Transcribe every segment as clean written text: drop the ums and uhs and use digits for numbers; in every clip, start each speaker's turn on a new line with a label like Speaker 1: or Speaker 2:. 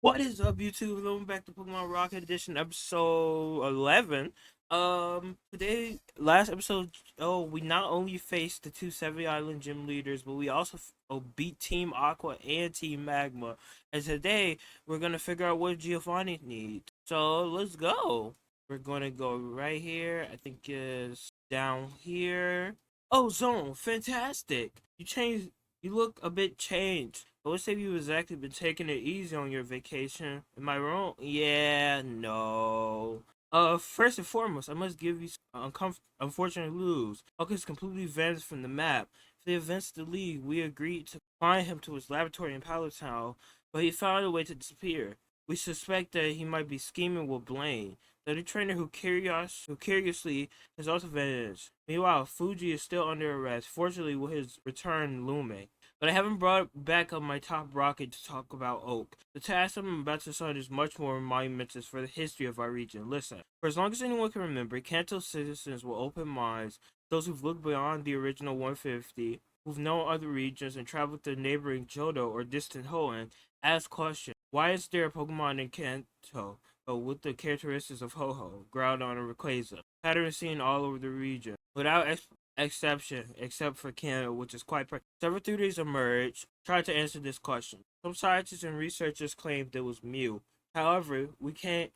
Speaker 1: What is up, YouTube? Welcome back to Pokemon Rocket Edition, episode 11. Today, last episode, we not only faced the two 70 Island gym leaders, but we also beat Team Aqua and Team Magma. And today, we're gonna figure out what Giovanni needs. So let's go. We're gonna go right here. I think is down here. Oh, Zone, fantastic! You look a bit changed. But let's say you've exactly been taking it easy on your vacation. Am I wrong? Yeah, no. First and foremost, I must give you some unfortunate news. August completely vanished from the map. For the events of the league, we agreed to find him to his laboratory in Palatine, but he found a way to disappear. We suspect that he might be scheming with Blaine, the other trainer who curiously has also vanished. Meanwhile, Fuji is still under arrest, fortunately with his return looming. But I haven't brought back up my top rocket to talk about Oak. The task I'm about to start is much more monumentous for the history of our region. Listen, for as long as anyone can remember, Kanto citizens will open minds. Those who've looked beyond the original 150, who've known other regions and traveled to neighboring Johto or distant Hoenn, ask questions. Why is there a Pokemon in Kanto with the characteristics of Ho-Ho, Groudon, or Rayquaza? Pattern is seen all over the region. Without exception, except for Canada, which is quite several theories emerged trying to answer this question. Some scientists and researchers claimed it was Mew. However, we can't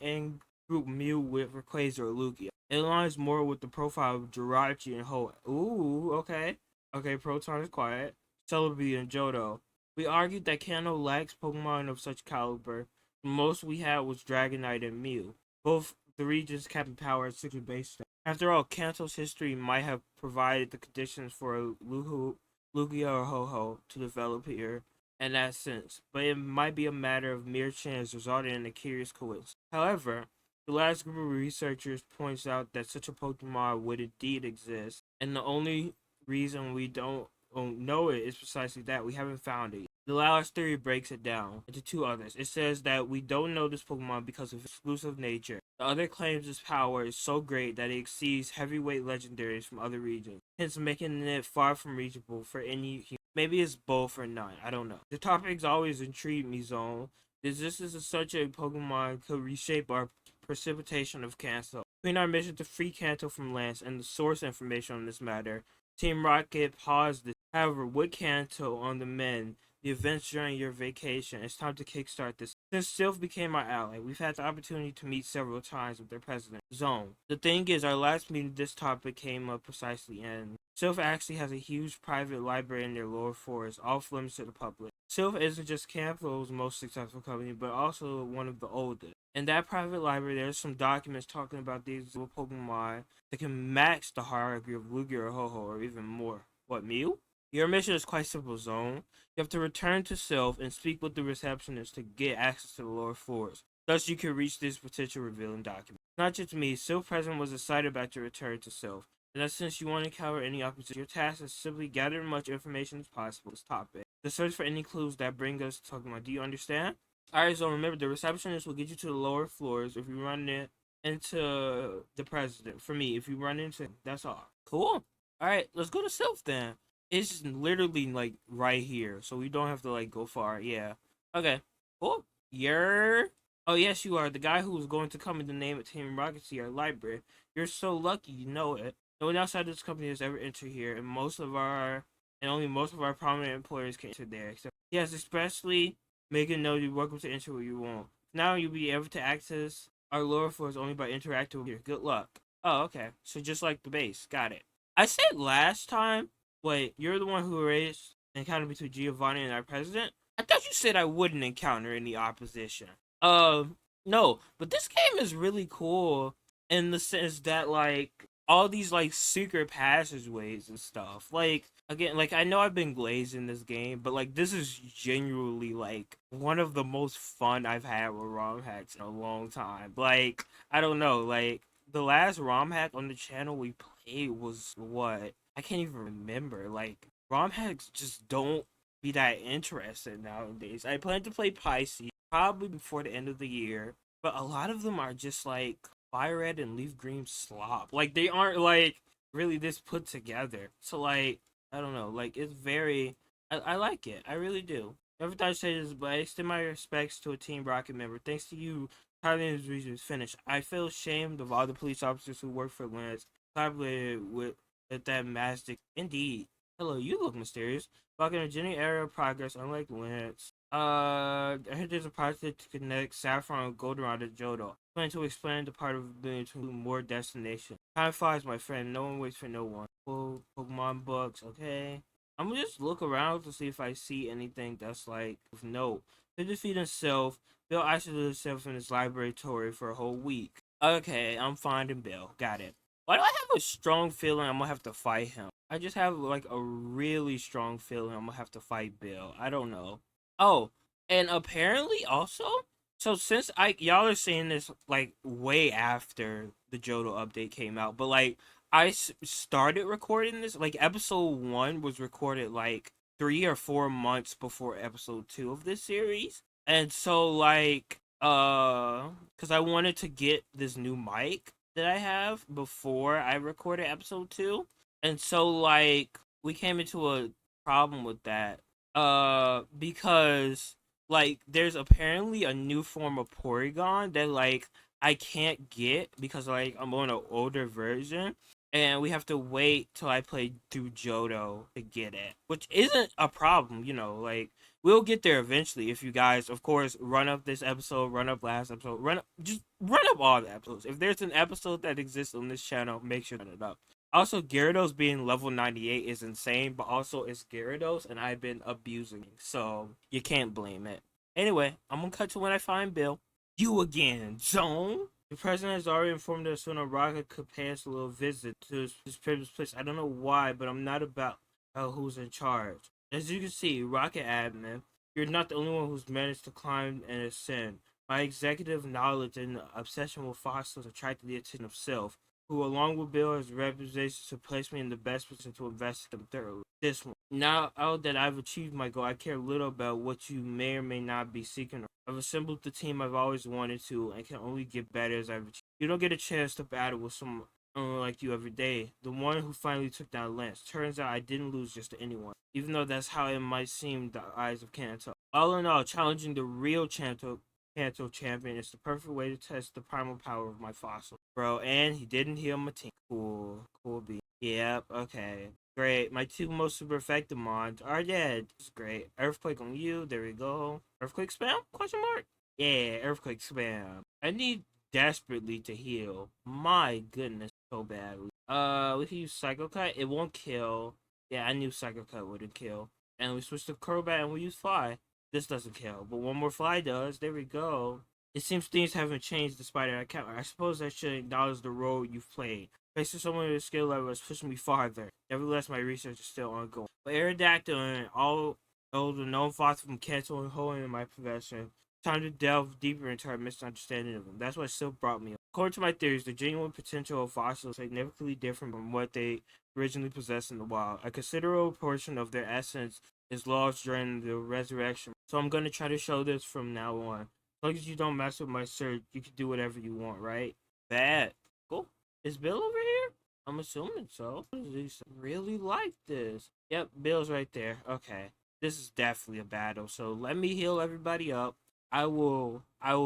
Speaker 1: group Mew with Rayquaza or Lugia. It aligns more with the profile of Jirachi and Ho. Ooh, okay. Okay, Proton is quiet. Celebi and Johto. We argued that Kanto lacks Pokemon of such caliber. The most we had was Dragonite and Mew. Both the region's capping power at 60 base. After all, Kanto's history might have provided the conditions for a Lugia or Ho-Ho to develop here in that sense, but it might be a matter of mere chance resulting in a curious coincidence. However, the last group of researchers points out that such a Pokemon would indeed exist, and the only reason we don't know it is precisely that we haven't found it. The last theory breaks it down into two others. It says that we don't know this Pokemon because of its exclusive nature. The other claims its power is so great that it exceeds heavyweight legendaries from other regions, hence making it far from reachable for any human. Maybe it's both or none, I don't know. The topic's always intrigued me, Zone. This is such a Pokemon could reshape our precipitation of Kanto. Between our mission to free Kanto from Lance and the source information on this matter, Team Rocket paused this. However, with Kanto on the mend, the events during your vacation, it's time to kickstart this. Since Sylph became our ally, we've had the opportunity to meet several times with their president, Zone. The thing is, our last meeting, this topic came up precisely, and Sylph actually has a huge private library in their lower forest, off limits to the public. Sylph isn't just Kanto's most successful company, but also one of the oldest. In that private library, there's some documents talking about these little Pokemon that can match the hierarchy of Lugia or Ho-Ho, or even more. What, Mew? Your mission is quite simple, Zone. You have to return to Sylph and speak with the receptionist to get access to the lower floors. Thus, you can reach this potential revealing document. Not just me, Sylph President was excited about your return to Sylph. And since you want to counter any opposition, your task is simply gather as much information as possible on this topic. To search for any clues that bring us to talking about. Do you understand? Alright, so remember, the receptionist will get you to the lower floors if you run into the president. For me, if you run into that's all. Cool. Alright, let's go to Sylph then. It's literally like right here, so we don't have to like go far. Yeah. Okay. Cool. You're. Oh yes, you are the guy who was going to come in the name of Team Rocket to our library. You're so lucky, you know it. No one outside this company has ever entered here, and only most of our prominent employers can enter there. Except yes, especially making note you're welcome to enter where you want. Now you'll be able to access our lower floors only by interacting with here. Good luck. Oh, okay. So just like the base, got it. I said last time. Wait, you're the one who raised an encounter between Giovanni and our president? I thought you said I wouldn't encounter any opposition. No, but this game is really cool in the sense that like all these like secret passageways and stuff. Like again, like I know I've been glazed in this game, but like this is genuinely like one of the most fun I've had with ROM hacks in a long time. Like I don't know, like the last ROM hack on the channel we played was what? I can't even remember. Like ROM hacks just don't be that interested nowadays. I plan to play Pisces probably before the end of the year, but a lot of them are just like fire red and leaf green slop. Like they aren't like really this put together. So like I don't know. Like it's very. I like it. I really do. Every time I say this, but I extend my respects to a Team Rocket member. Thanks to you, Thailand's region is finished. I feel ashamed of all the police officers who work for Lance, collaborated with that mastic. Indeed. Hello, you look mysterious. Walking a genuine area of progress, unlike Lance. I heard there's a project to connect Saffron and Goldenrod to Johto. Plan to expand the part of the to more destinations. Time flies, my friend. No one waits for no one. Cool Pokemon books, okay. I'm gonna just look around to see if I see anything that's like of note. To defeat himself, Bill isolated himself in his laboratory for a whole week. Okay, I'm finding Bill. Got it. Why do I have a strong feeling I'm gonna have to fight him? I just have like a really strong feeling I'm gonna have to fight Bill. I don't know. Oh, and apparently also, so since I y'all are seeing this like way after the Johto update came out, but like started recording this like episode 1 was recorded like 3 or 4 months before episode 2 of this series, and so like because I wanted to get this new mic that I have before I recorded episode 2, and so like we came into a problem with that because like there's apparently a new form of Porygon that like I can't get because like I'm on an older version, and we have to wait till I play through Johto to get it, which isn't a problem, like we'll get there eventually if you guys, of course, run up this episode, run up last episode, just run up all the episodes. If there's an episode that exists on this channel, make sure to run it up. Also, Gyarados being level 98 is insane, but also it's Gyarados, and I've been abusing it, so you can't blame it. Anyway, I'm gonna cut to when I find Bill. You again, Zone? The president has already informed us when a rocket could pay us a little visit to his previous place. I don't know why, but I'm not about who's in charge. As you can see, Rocket Admin, you're not the only one who's managed to climb and ascend. My executive knowledge and obsession with fossils attracted the attention of Self, who along with Bill has representations to place me in the best position to invest them thoroughly. This one. Now that I've achieved my goal, I care little about what you may or may not be seeking. I've assembled the team I've always wanted to and can only get better as I've achieved. You don't get a chance to battle with someone like you every day. The one who finally took down Lance. Turns out I didn't lose just to anyone, even though that's how it might seem in the eyes of Kanto. All in all, challenging the real Kanto champion is the perfect way to test the primal power of my fossil. Bro, and he didn't heal my team. Cool B. Yep, okay. Great. My two most super effective mods are dead. This is great. Earthquake on you. There we go. Earthquake spam? Question mark? Yeah, earthquake spam. I need desperately to heal. My goodness, so badly. We can use Psycho Cut. It won't kill. Yeah, I knew Psycho Cut wouldn't kill. And we switch to Crobat and we use Fly. This doesn't kill, but one more Fly does. There we go. It seems things haven't changed despite our account. I suppose I should acknowledge the role you've played. Thanks to someone with a skill level has pushed me farther. Nevertheless, my research is still ongoing. But Aerodactyl and all the known fossils from Kanto and Hoenn in my possession, time to delve deeper into our misunderstanding of them. That's what still brought me up. According to my theories, the genuine potential of fossils is significantly different from what they originally possessed in the wild. A considerable portion of their essence is lost during the resurrection. So I'm going to try to show this from now on. As long as you don't mess with my search, you can do whatever you want, right? Bad. Cool. Is Bill over here? I'm assuming so. He really like this. Yep, Bill's right there. Okay. This is definitely a battle. So let me heal everybody up. I will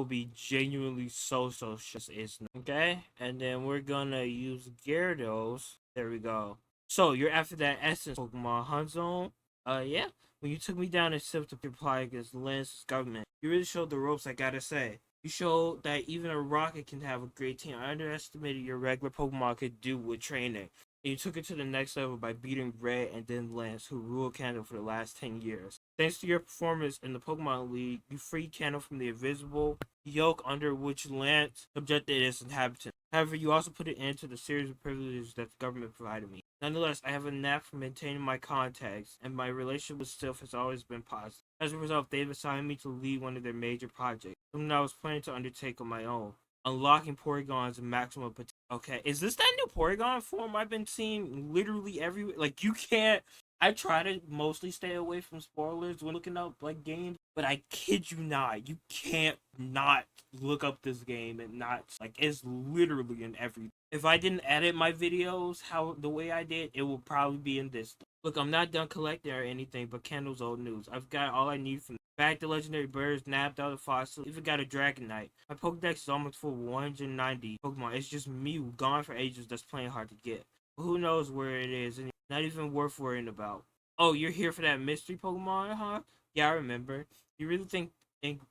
Speaker 1: be genuinely so just is okay. And then we're gonna use Gyarados. There we go. So you're after that essence Pokemon Hunzone. Yeah. When you took me down and sipped to apply against Lance's government, you really showed the ropes, I gotta say. You showed that even a rocket can have a great team. I underestimated your regular Pokemon could do with training. And you took it to the next level by beating Red and then Lance, who ruled Kanto for the last 10 years. Thanks to your performance in the Pokemon League, you freed Kanto from the invisible yoke under which Lance subjected its inhabitants. However, you also put an end to the series of privileges that the government provided me. Nonetheless, I have a knack for maintaining my contacts, and my relationship with Sylph has always been positive. As a result, they've assigned me to lead one of their major projects, something I was planning to undertake on my own. Unlocking Porygon's maximum potential. Okay, is this that new Porygon form I've been seeing literally everywhere? Like, you can't. I try to mostly stay away from spoilers when looking up like games, but I kid you not, you can't not look up this game and not like it's literally in every. If I didn't edit my videos how the way I did, it will probably be in this. Look, I'm not done collecting or anything, but Kendall's old news. I've got all I need from Back the legendary birds, nabbed out of fossil, even got a Dragonite. My Pokedex is almost full 190 Pokemon. It's just me gone for ages that's playing hard to get. But who knows where it is, and not even worth worrying about. Oh, you're here for that mystery Pokemon, huh? Yeah, I remember. You really think in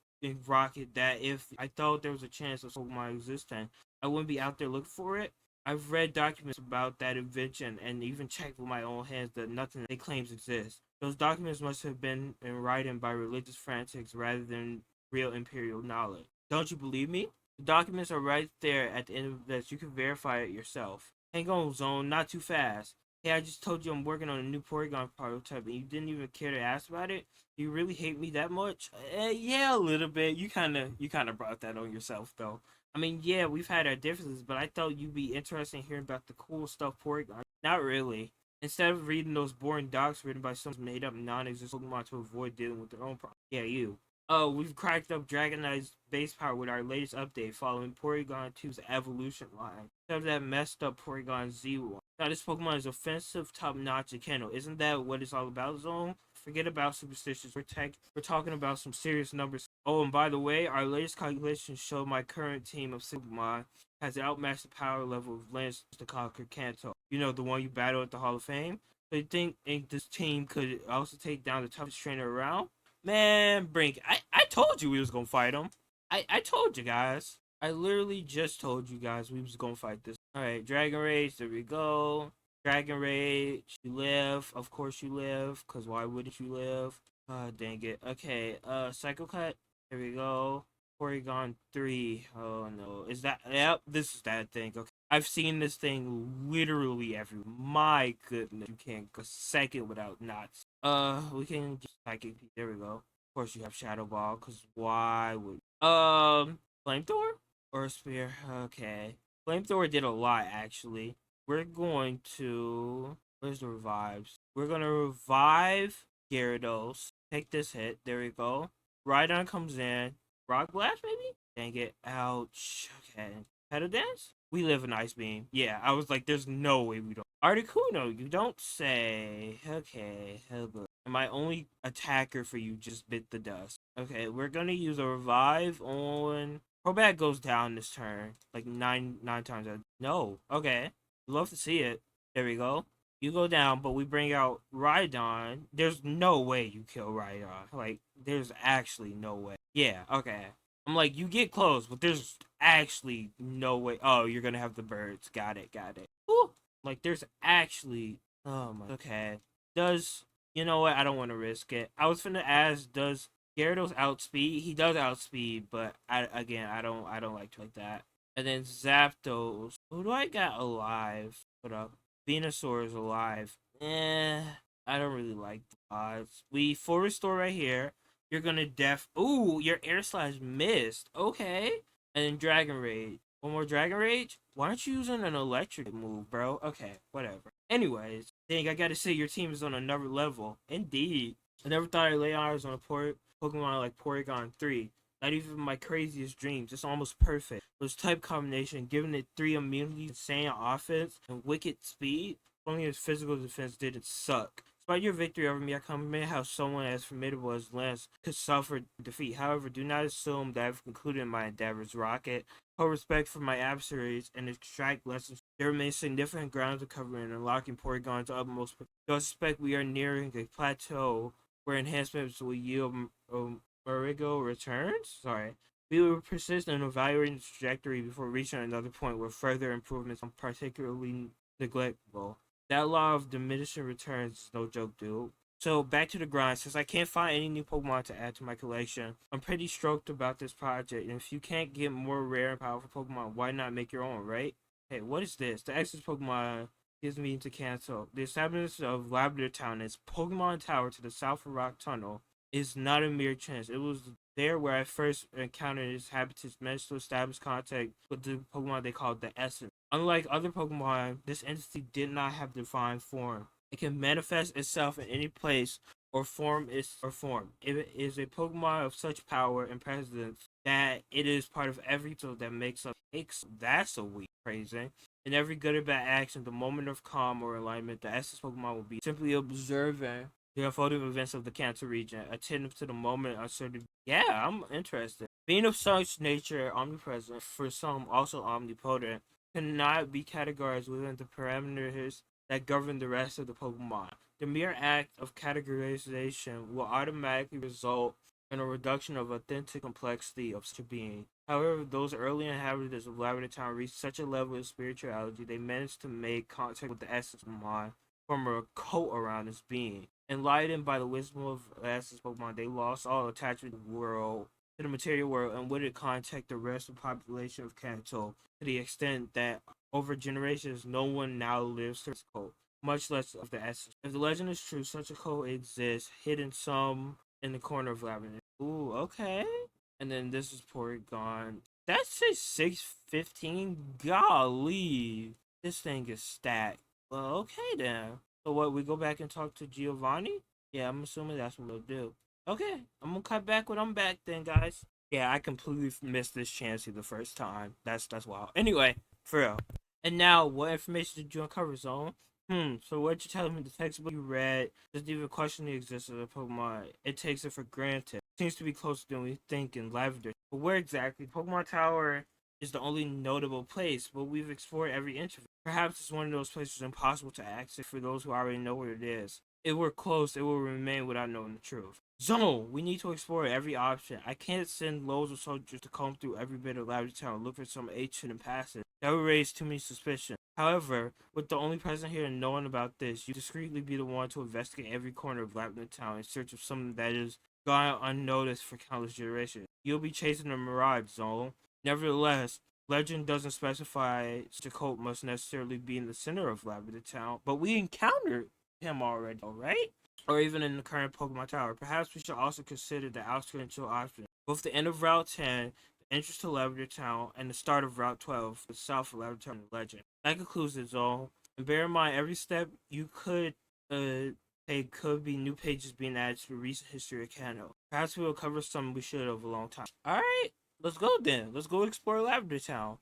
Speaker 1: Rocket that if I thought there was a chance of Pokemon existing, I wouldn't be out there looking for it? I've read documents about that invention and even checked with my own hands that nothing they claims exists. Those documents must have been in writing by religious fanatics rather than real imperial knowledge. Don't you believe me? The documents are right there at the end of this. You can verify it yourself. Hang on, Zone, not too fast. Hey, I just told you I'm working on a new Porygon prototype and you didn't even care to ask about it? Do you really hate me that much? Yeah, a little bit. You kinda brought that on yourself though. I mean, yeah, we've had our differences, but I thought you'd be interested in hearing about the cool stuff Porygon. Not really. Instead of reading those boring docs written by some made up non-existent Pokemon to avoid dealing with their own problems. Yeah, you. Oh, we've cracked up Dragonite's base power with our latest update following Porygon 2's evolution line. Instead of that messed up Porygon Z one. Now this Pokemon is offensive, top notch, and kennel. Isn't that what it's all about, Zone? Forget about superstitions. We're talking about some serious numbers. Oh, and by the way, our latest calculations show my current team of Pokemon has outmatched the power level of Lance to conquer Kanto. You know, the one you battled at the Hall of Fame? So you think this team could also take down the toughest trainer around? Man, Brink, I told you we was gonna fight him. I told you guys. I literally just told you guys we was gonna fight this. Alright, Dragon Rage, there we go. Dragon Rage, you live. Of course you live, because why wouldn't you live? Dang it. Okay, Psycho Cut, there we go. Porygon 3. Oh no. Is that, yep, this is that thing. Okay. I've seen this thing literally everywhere. My goodness, you can't go a second without not. We can just psychic. There we go. Of course, you have Shadow Ball, cause why would Flamethrower or Spear? Okay, Flamethrower did a lot actually. We're going to where's the revives? We're gonna revive Gyarados. Take this hit. There we go. Rhydon comes in. Rock Blast maybe? Dang it! Ouch. Okay. Petal Dance? We live in Ice Beam. Yeah, I was like, there's no way we don't. Articuno, you don't say. Okay, hello. And my only attacker for you just bit the dust. Okay, we're gonna use a revive on. Crobat goes down this turn. Like nine times out. No. Okay. Love to see it. There we go. You go down, but we bring out Rhydon. There's no way you kill Rhydon. Like, there's actually no way. Yeah, okay. I'm like, you get close, but there's actually no way. Oh, you're gonna have the birds. Got it, got it. Ooh. Like, there's actually. Oh my. Okay. Does you know what? I don't want to risk it. I was finna ask, does Gyarados outspeed? He does outspeed, but I don't like to like that. And then Zapdos. Who do I got alive? Put up. Venusaur is alive. I don't really like the odds. We full restore right here. You're gonna Ooh, your air slash missed. Okay. And then Dragon Rage. One more Dragon Rage? Why aren't you using an electric move, bro? Okay, whatever. Anyways, dang, I gotta say your team is on another level. Indeed. I never thought I'd lay eyes on a Pokemon like Porygon 3. Not even my craziest dreams. It's almost perfect. Those type combination, giving it 3 immunity, insane offense, and wicked speed. Only his physical defense didn't suck. Despite your victory over me, I comprehend how someone as formidable as Lance could suffer defeat. However, do not assume that I've concluded my endeavors, Rocket. Hold respect for my adversaries and extract lessons. There remains significant ground to cover in unlocking Porygon to utmost. Don't suspect we are nearing a plateau where enhancements will yield Marigo returns. Sorry. We will persist in evaluating the trajectory before reaching another point where further improvements are particularly neglectable. That law of diminishing returns is no joke, dude. So back to the grind. Since I can't find any new Pokemon to add to my collection, I'm pretty stoked about this project. And if you can't get more rare and powerful Pokemon, why not make your own, right? Hey, what is this? The Exodus Pokemon gives me to cancel. The establishment of Lavender Town is Pokemon Tower to the south of Rock Tunnel is not a mere chance. It was there where I first encountered its habitats managed to establish contact with the Pokemon they called the Essence. Unlike other Pokemon, this entity did not have defined form. It can manifest itself in any place or form. It is a Pokemon of such power and presence that it is part of every tool that makes up. That's a weak phrasing. In every good or bad action, the moment of calm or alignment, the Essence Pokemon will be simply observing the unfolding events of the Kanto region, attentive to the moment, uncertainty. Yeah, I'm interested. Being of such nature, omnipresent, for some also omnipotent, cannot be categorized within the parameters that govern the rest of the Pokemon. The mere act of categorization will automatically result in a reduction of authentic complexity of such a being. However, those early inhabitants of Lavender Town reached such a level of spirituality, they managed to make contact with the essence of Pokemon, form a coat around its being. Enlightened by the wisdom of the essence Pokemon, they lost all attachment to the world, to the material world, and would contact the rest of the population of Kanto to the extent that over generations, no one now lives to this cult, much less of the essence. If the legend is true, such a cult exists, hidden some in the corner of Lavender. Ooh, okay. And then this is Porygon. That's a 615. Golly. This thing is stacked. Well, okay then. So what, we go back and talk to Giovanni? Yeah, I'm assuming that's what we'll do. Okay, I'm gonna cut back when I'm back then, guys. Yeah, I completely missed this Chansey the first time. That's wild. Anyway, for real. And now, what information did you uncover, Zone? So what you telling me the textbook you read doesn't even question the existence of Pokemon. It takes it for granted. Seems to be closer than we think in Lavender. But where exactly? Pokemon Tower is the only notable place, but we've explored every inch of it. Perhaps it's one of those places impossible to access for those who already know where it is. If we're close, it will remain without knowing the truth. Zone, we need to explore every option. I can't send loads of soldiers to comb through every bit of Lavender Town and look for some ancient passage. That would raise too many suspicions. However, with the only present here and knowing about this, you discreetly be the one to investigate every corner of Lavender Town in search of something that is gone unnoticed for countless generations. You'll be chasing a mirage, Zone. Nevertheless, legend doesn't specify such a cult must necessarily be in the center of Lavender Town, but we encountered him already, alright? Or even in the current Pokemon Tower. Perhaps we should also consider the outskirts option. Both the end of Route 10, the entrance to Lavender Town, and the start of Route 12, the south of Lavender Town and Legend. That concludes the zone. And bear in mind, every step you could take could be new pages being added to the recent history of Kanto. Perhaps we will cover some we should have a long time. Alright, let's go then. Let's go explore Lavender Town.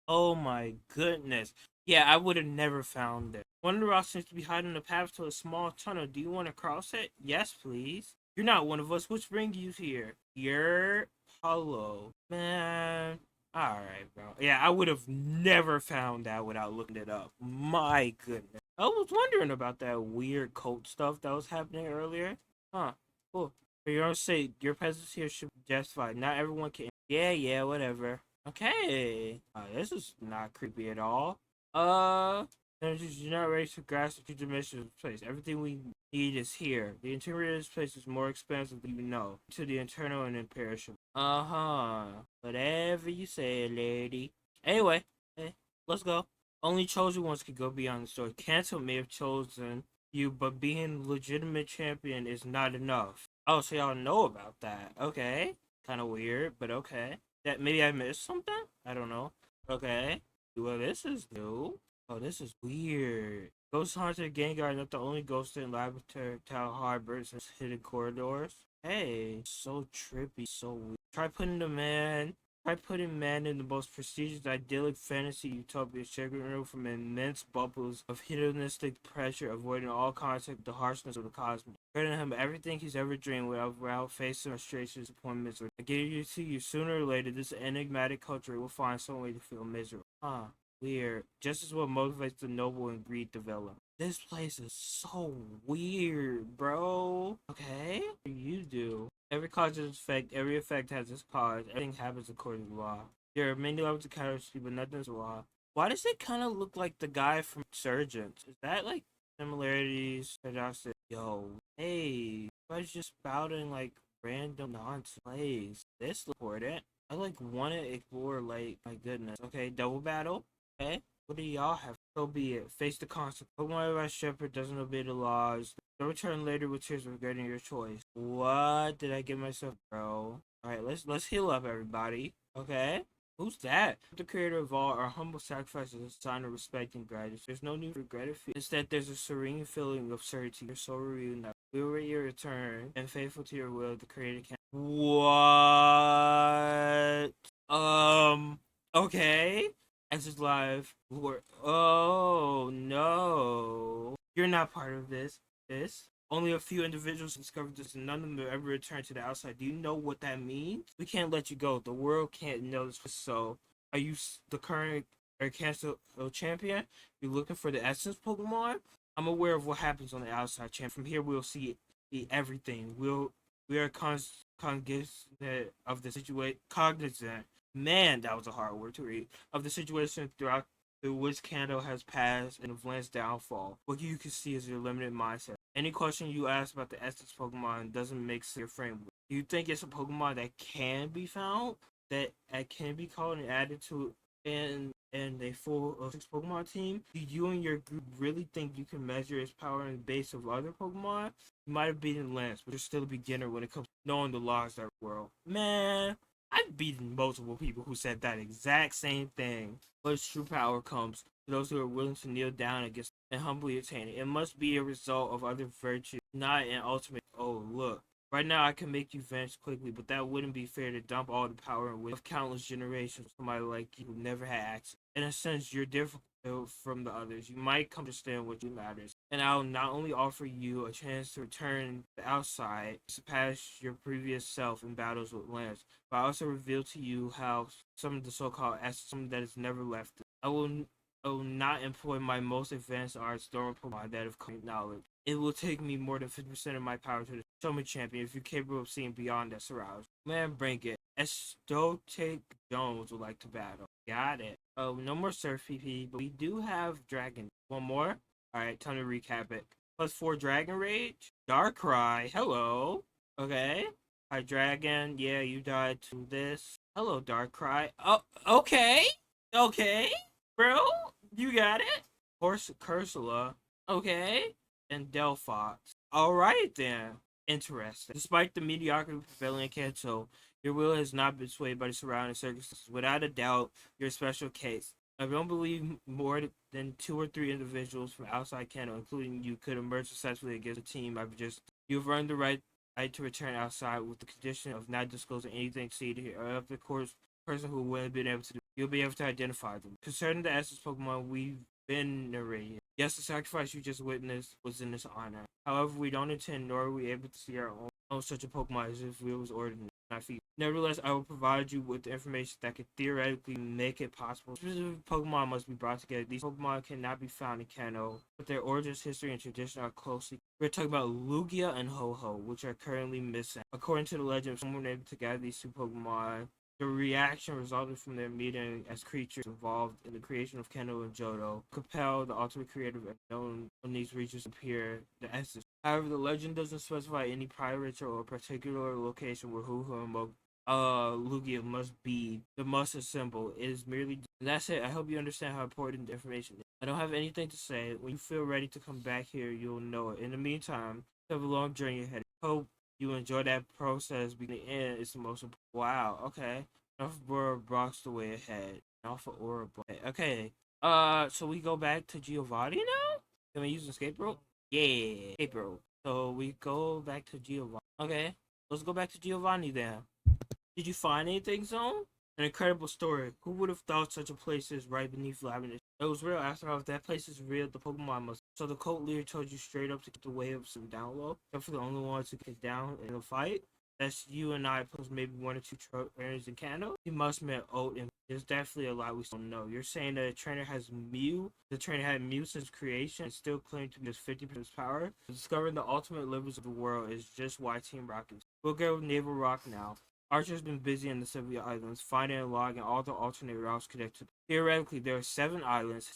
Speaker 1: Oh my goodness. Yeah, I would have never found it. One of the rocks seems to be hiding the path to a small tunnel. Do you want to cross it? Yes, please. You're not one of us. Which brings you here? You're Hollow. Man. Alright, bro. Yeah, I would have never found that without looking it up. My goodness. I was wondering about that weird cult stuff that was happening earlier. Huh. Cool. For your own sake, your presence here should be justified. Not everyone can. Yeah, whatever. Okay. This is not creepy at all. You're not ready to grasp the two dimensions of this place. Everything we need is here. The interior of this place is more expansive than you know. To the internal and imperishable. Uh-huh. Whatever you say, lady. Anyway, hey, let's go. Only chosen ones can go beyond the story. Kanto may have chosen you, but being legitimate champion is not enough. Oh, so y'all know about that. Okay. Kind of weird, but okay. That maybe I missed something? I don't know. Okay. Well, this is new. Oh, this is weird. Ghost Hunter Gengar are not the only ghosts in Laboratory Tower harbors and hidden corridors. Hey, so trippy, so weird. Try putting man in the most prestigious, idyllic fantasy utopia, shaking room from immense bubbles of hedonistic pressure, avoiding all contact with the harshness of the cosmos. Granting him everything he's ever dreamed without facing frustrations, disappointments, or I guarantee you sooner or later this enigmatic culture will find some way to feel miserable. Huh. Weird. Just as what motivates the noble and greed develop. This place is so weird, bro. Okay? What do you do? Every cause has effect. Every effect has its cause. Everything happens according to law. There are many levels of counterfeit, but nothing's law. Why does it kind of look like the guy from Surgeons? Is that like similarities? Yo, hey, I was just spouting like random non-slays. This important. I like want to explore like my goodness. Okay, double battle. Okay, what do y'all have? So be it. Face the consequence. Pokemon by Shepherd doesn't obey the laws. Don't return later with tears regretting your choice. What did I get myself, bro? Alright, let's heal up, everybody. Okay? Who's that? The creator of all, our humble sacrifice is a sign of respect and gratitude. There's no need for gratitude. Instead, there's a serene feeling of certainty. You're so real that we will wait your return, and faithful to your will, the creator can. What? Okay. Exit live. Oh no. You're not part of this. Only a few individuals discovered this, and none of them have ever returned to the outside. Do you know what that means? We can't let you go. The world can't know this. So, are you the current or cancel champion? You're looking for the essence Pokemon? I'm aware of what happens on the outside, champ. From here, we'll see everything. We are cognizant of the situation. Cognizant. Man, that was a hard word to read. Of the situation through which Kanto has passed and of Lance's downfall. What you can see is your limited mindset. Any question you ask about the essence Pokemon doesn't make sense your framework. You think it's a Pokemon that can be found, that can be called and added to and a full 6 Pokemon team? Do you and your group really think you can measure its power in the base of other Pokemon? You might have beaten Lance, but you're still a beginner when it comes to knowing the laws of that world. Man, I've beaten multiple people who said that exact same thing. But its true power comes to those who are willing to kneel down against and humbly attain it. It must be a result of other virtues, not an ultimate. Oh, look. Right now, I can make you vanish quickly, but that wouldn't be fair to dump all the power and wisdom of countless generations on somebody like you who never had access. In a sense, you're different from the others. You might come to understand what you matters, and I'll not only offer you a chance to return to the outside, surpass your previous self in battles with Lance, but I also reveal to you how some of the so-called essence, some that is never left. I will not employ my most advanced arts during Pokemon that have come knowledge. It will take me more than 50% of my power to show me champion if you're capable of seeing beyond that surrounds. Man, bring it. Estotic Jones would like to battle. Got it. Oh, no more Surf PP, but we do have Dragon. One more? Alright, time to recap it. +4 Dragon Rage. Darkrai. Hello. Okay. Hi, Dragon. Yeah, you died to this. Hello, Darkrai. Oh, okay. Okay. Bro, you got it. Horse Cursula. Okay. And Delphox. Alright then. Interesting. Despite the mediocrity prevailing in Kanto, your will has not been swayed by the surrounding circumstances. Without a doubt, you're a special case. I don't believe more than 2 or 3 individuals from outside Kanto, including you, could emerge successfully against a team I've just. You've earned the right to return outside with the condition of not disclosing anything seated here. Of the course, person who would have been able to do. You'll be able to identify them. Concerning the essence Pokemon we've venerated. Yes, the sacrifice you just witnessed was in this honor. However, we don't intend nor are we able to see our own such a Pokemon as if we was ordinary. Nevertheless, I will provide you with the information that could theoretically make it possible. Specific Pokemon must be brought together. These Pokemon cannot be found in Kanto, but their origins, history, and tradition are closely. We're talking about Lugia and Ho-Ho, which are currently missing. According to the legend, someone able to gather these 2 Pokemon. The reaction resulted from their meeting as creatures involved in the creation of Kanto and Johto compelled the ultimate creative known when these creatures appear the essence. However, the legend doesn't specify any prior ritual or particular location where Ho-Ho and Lugia must be the must symbol. It is merely. That's it. I hope you understand how important the information is. I don't have anything to say. When you feel ready to come back here, you'll know it. In the meantime, you have a long journey ahead. Hope you enjoy that process because the end is the most important. Wow, okay. Alpha Bora blocks the way ahead. Alpha Aura Blade. Okay. So we go back to Giovanni now? Can we use the escape rope? Yeah, escape rope. So we go back to Giovanni. Okay. Let's go back to Giovanni then. Did you find anything, Zone? An incredible story. Who would have thought such a place is right beneath Lavender? It was real. After all, if that place is real, the Pokemon must. So the cult leader told you straight up to get the way of some down low. Except for the only ones who get down in a fight. That's you and I, plus maybe 1 or 2 trainers in Kanto. He must meant Oat, and there's definitely a lot we still know. You're saying that a trainer has Mew? The trainer had Mew since creation and still claimed to be just 50% of his power? Discovering the ultimate livers of the world is just why Team Rocket is. We'll go with Naval Rock now. Archer's been busy in the Sylvia Islands, finding and logging all the alternate routes connected. Theoretically, there are 7 islands,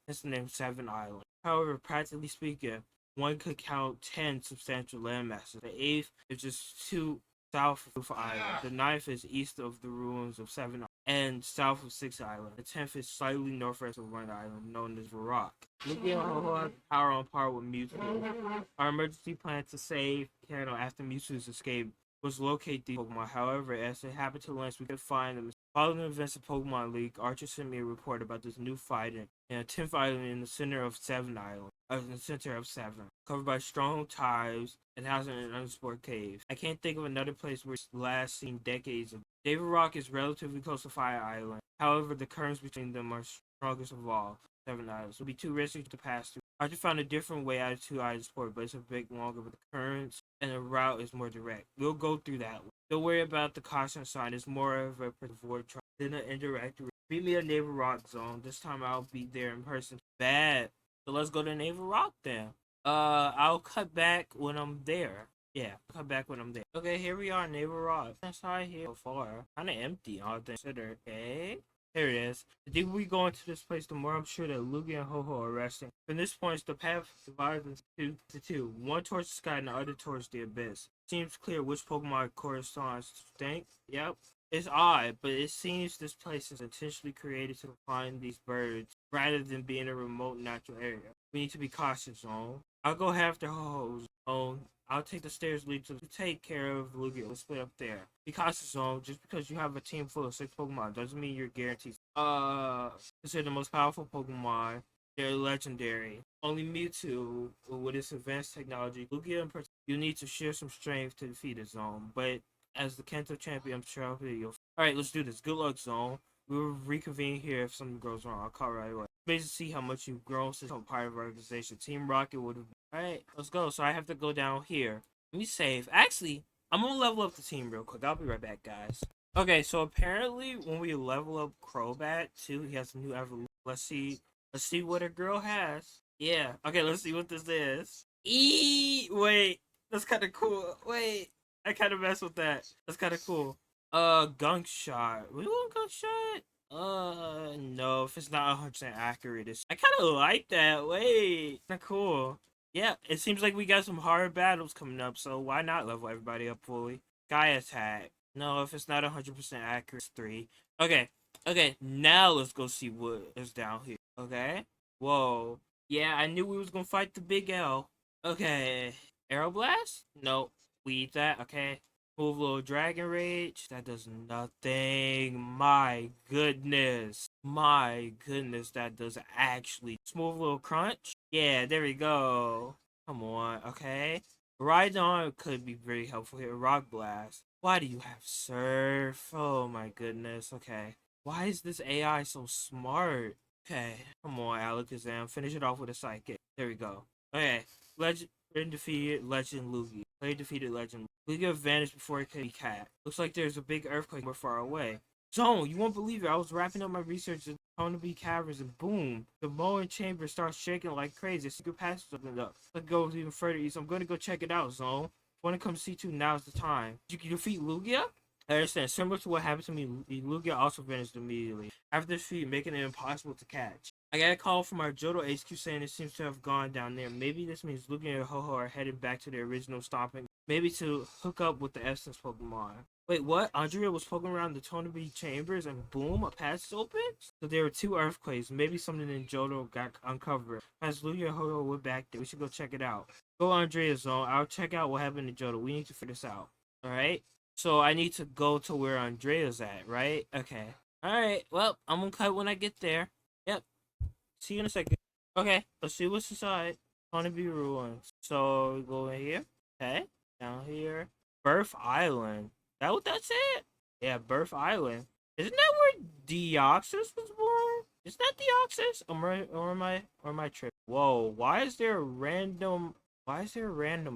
Speaker 1: hence the name 7 Islands. However, practically speaking, one could count 10 substantial landmasses. The 8th is just 2 south of Island. The 9th is east of the ruins of 7 Islands and south of 6 Island. The 10th is slightly northwest of 1 island, known as Varrock. Looking at Ho-Ho power on par with Mewtwo. Our emergency plan to save Kanto after Mewtwo's escape was locate these Pokemon. However, as it happened to Lance, we could find them. Following the events of Pokemon League, Archer sent me a report about this new fight in a 10th island in the center of 7 Island. In the center of 7. Covered by strong ties and housing an unexplored cave. I can't think of another place where it's last seen decades of. David Rock is relatively close to Fire Island. However, the currents between them are strongest of all. 7 Islands. It would be too risky to pass through. I just found a different way out of two island sport, but it's a bit longer with the currents, and the route is more direct. We'll go through that one. Don't worry about the caution sign. It's more of a avoid try than an indirect route. Meet me at Naval Rock Zone. This time I'll be there in person. Bad. So let's go to Naval Rock then. I'll cut back when I'm there. Yeah, cut back when I'm there. Okay, here we are, Naval Rock. Inside here so far. Kinda empty, all things considered. Okay. Here it is. The deeper we go into this place, the more I'm sure that Lugia and Ho-Ho are resting. From this point, the path divides into two. One towards the sky and the other towards the abyss. Seems clear which Pokemon corresponds to think. Yep. It's odd, but it seems this place is intentionally created to find these birds rather than being a remote natural area. We need to be cautious, Zone. I'll go after Ho-Ho's Zone. I'll take the stairs lead to take care of Lugia. Let's split up there. Be cautious, Zone. Just because you have a team full of 6 Pokemon doesn't mean you're guaranteed. Consider the most powerful Pokemon. They're legendary. Only Mewtwo, with its advanced technology, Lugia in particular, you need to share some strength to defeat it, Zone. But as the Kanto champion, I'm sure you'll. Alright, let's do this. Good luck, Zone. We'll reconvene here if something goes wrong. I'll call right away. Basically, see how much you've grown since I'm part of our organization. Team Rocket would have. Alright, let's go. So I have to go down here. Let me save. Actually, I'm gonna level up the team real quick. I'll be right back, guys. Okay, so apparently when we level up Crobat too, he has a new evolution. Let's see. Let's see what a girl has. Yeah. Okay, let's see what this is. Wait. That's kind of cool. Wait. I kind of mess with that. That's kind of cool. Gunk Shot. We want Gunk Shot? No. If it's not 100% accurate, I kind of like that. Wait. Kind of cool. Yeah, it seems like we got some hard battles coming up, so why not level everybody up fully? Sky Attack. No, if it's not 100% accurate, it's 3. Okay. Okay, now let's go see what is down here. Okay. Whoa. Yeah, I knew we was gonna fight the big L. Okay. Aeroblast? Nope. We eat that. Okay. Move little Dragon Rage. That does nothing. My goodness. My goodness, that does actually. Smooth little Crunch. Yeah, there we go. Come on. Okay. Rhydon could be very helpful here. Rock Blast. Why do you have Surf? Oh my goodness. Okay. Why is this AI so smart? Okay. Come on, Alakazam. Finish it off with a Psychic. There we go. Okay. Legend defeated Legend Lugia. Play defeated Legend Lugia vanished before it could be cat. Looks like there's a big earthquake more far away. Zone, you won't believe it. I was wrapping up my research in Tonabee Caverns and boom, the Moen chamber starts shaking like crazy. A secret passage opened up. Let's go even further east. I'm gonna go check it out, Zone. Want to come see too? Now's the time. You can defeat Lugia? I understand. Similar to what happened to me, Lugia also vanished immediately after defeat, making it impossible to catch. I got a call from our Johto HQ saying it seems to have gone down there. Maybe this means Lugia and Ho-Ho are headed back to their original stomping. Maybe to hook up with the Essence Pokemon. Wait, what? Andrea was poking around the Tonabee chambers and boom, a passage opens? So there were 2 earthquakes. Maybe something in Johto got uncovered. As Lugia and Ho-Ho went back there, we should go check it out. Go Andrea's Zone. I'll check out what happened to Johto. We need to figure this out. Alright? So I need to go to where Andrea's at, right? Okay. Alright, well, I'm gonna cut when I get there. Yep. See you in a second. Okay, let's see what's inside. Tonabee Ruins. So, go in here. Okay. Down here. Birth Island. That's it? Yeah, Birth Island. Isn't that where Deoxys was born? Is that Deoxys? Or am I tripping? Whoa, why is there a random